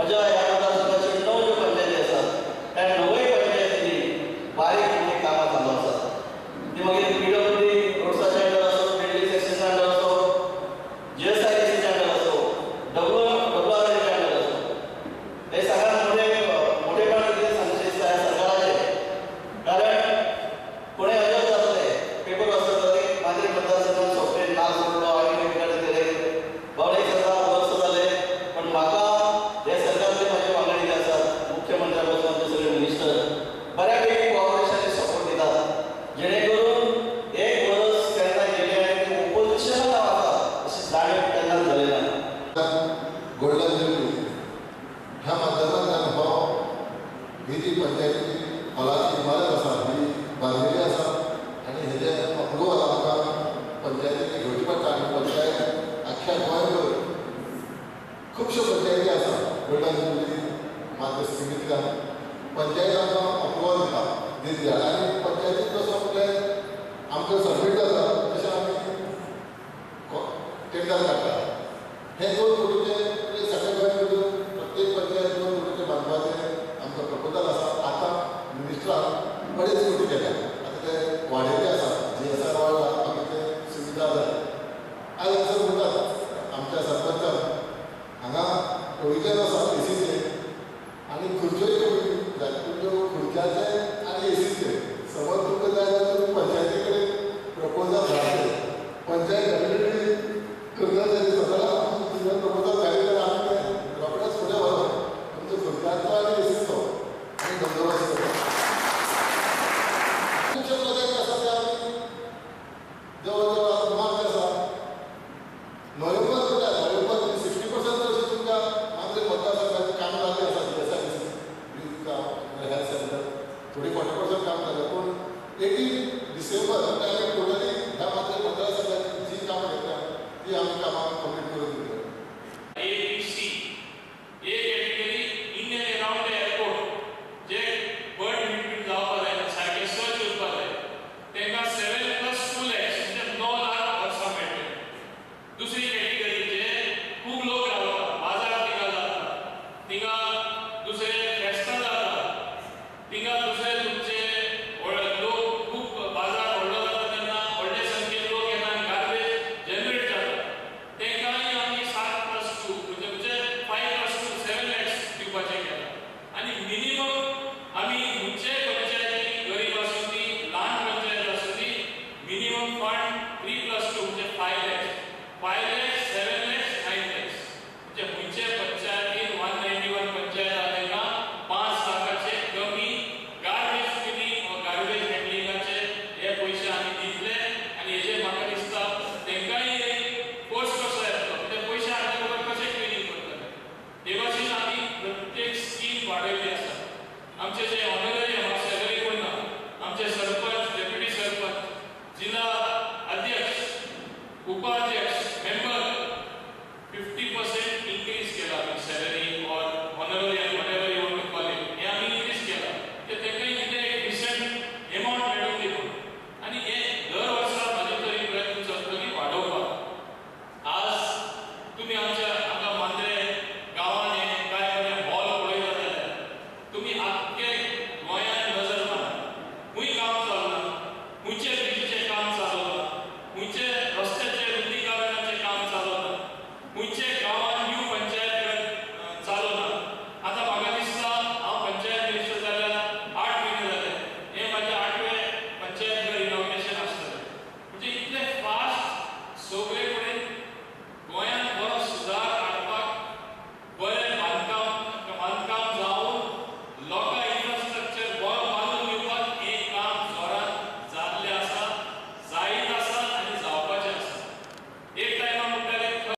म्हज्या ह्या मतदारसंघाचे 9 ज्यो पंचायती आसात त्या 9 पंचायतींनी बारीक मोठी कामां चालू आसात. ती मागीर PWD रोड्साचे अंडर असो, बिल्डींग सेक्शनाचे अंडर असो, GSIDCचे अंडर असो, WRLचे अंडर असो, हे सगळ्यात मोठेपण कितें सांगचें दिसता ह्या सरकाराचें. कारण कोणें अजय जातले पेपर वाचतले मागीर मतदारसंघात सॉफ्टवेअर नाल सोडलो आनी केले बावडे सरकार वर्स जाले. पण म्हाका हे सरकारातले म्हाजे वांगडी जे आसात मुख्यमंत्र्या पासून ते सगळे मिनिस्टर बऱ्यापैकी कॉर्पोरेशनाचे सपोर्ट दितात, जेणे करून एक वर्स केन्ना गेले आनी ते ओपोजिशनाक वता अशी जाणीव केन्नाच जाली ना. गोल्डन जुबली ह्या मतदारसंघात हो ही जी पंचायतीची हॉलाची इमारत आसा ही बांदिल्ली आसा आनी हेजे अप्रुवल आमकां पंचायतीची घेवची पडटा. आनी पंचायत आख्ख्या गोंयभर खुबश्यो पंचायती आसा गोल्डन जुबली मात स्किमींतल्यान पंचायत आमकां अप्रुवल दिता आनी पंचायतीक जसो म्हटल्यार आमकां सबमीट जाता तशें आमी टेंडर काडटा. हे 2 कोटीचे सगळे गोंय भितर प्रत्येक पंचायत 2 कोटीचे बांदपाचें आमकां प्रपोजल आसा. आतां मिनिस्टरान 2.5 कोटी केल्या. आतां ते वाडयल्ले आसा GSR वाडला आमी ते सुविधा जाय. आयज जर म्हणटात आमच्या सरपंचान हांगा प्रोविजन आसा ACचे आनी खुर्च्योय जाय तुमच्यो खुर्च्याचे आनी ACचे समज तुमकां जाय जाल्यार तुमी पंचायती कडेन प्रपोजल धाडले. पंचायत डेफिनेटली करता जाय सगळ्याक तुमचें प्रपोजल घाले जाल्यार आमी ते रोखडेच फुडें व्हरप तुमचो खुर्च्याचो आनी ACचो आनी बंदोबस्त करप. खुबशे प्रोजेक्ट आसा ते आमी जवळ जवळ मार्च आसा नोव्हेंबर 60% अशें तुमकां आमच्या मतदारसंघाचें काम जाल्लें आसा. GSIDC हेल्थ सेंटर थोडी 40% काम जालें. पूण 18 डिसेंबर आमी टोटली ह्या मात्र मतदारसंघाची जी कामां घेतल्या ती आमी कामां कंप्लीट करून दिली. ABC A category in and around the airport जे बर्ड इम्युनिटी जावपाक जाय सारकें सर्च करपाक जाय तांकां 7+2 lakhs म्हणजे 9 लाख वर्सां मेळटले. दुसरी कॅटेगरी जे खूब लोक रावतात बाजार तिंगा जाता तिंगा दुसरे फेस्तां जाता तिंगा दुसरे तुमचे लोक खूब बाजार व्हडलो जाता तेन्ना व्हडले संख्येन लोक येता आनी गार्बेज जनरेट जाता तांकांय आमी 7+2 म्हणजे 5+2 7 lakhs दिवपाचें केलां. आनी मिनिमम आमी खंयचे पंचायती गरीब आसूं ती ल्हान पंचायत आसूं ती मिनिमम फंड 3+2 म्हणजे 5 lakhs 5 lakhs 7 lakhs 9 lakhs म्हणजे खंयचे पंचायतीन 191 पंचायत आहा तांकां 5 लाखाचे कमी गार्बेज क्लिनिंग वा गार्बेज हँडलिंगाचे हे पयशे आमी दितले. आनी हेजेर म्हाका दिसता तांकांय कोर्स कसो येतलो म्हणजे पयशे हाडले बरोबर कशें क्लिनिंग करतले हे भाशेन आमी प्रत्येक स्कीम वाडयल्ली आसा. आमचे जे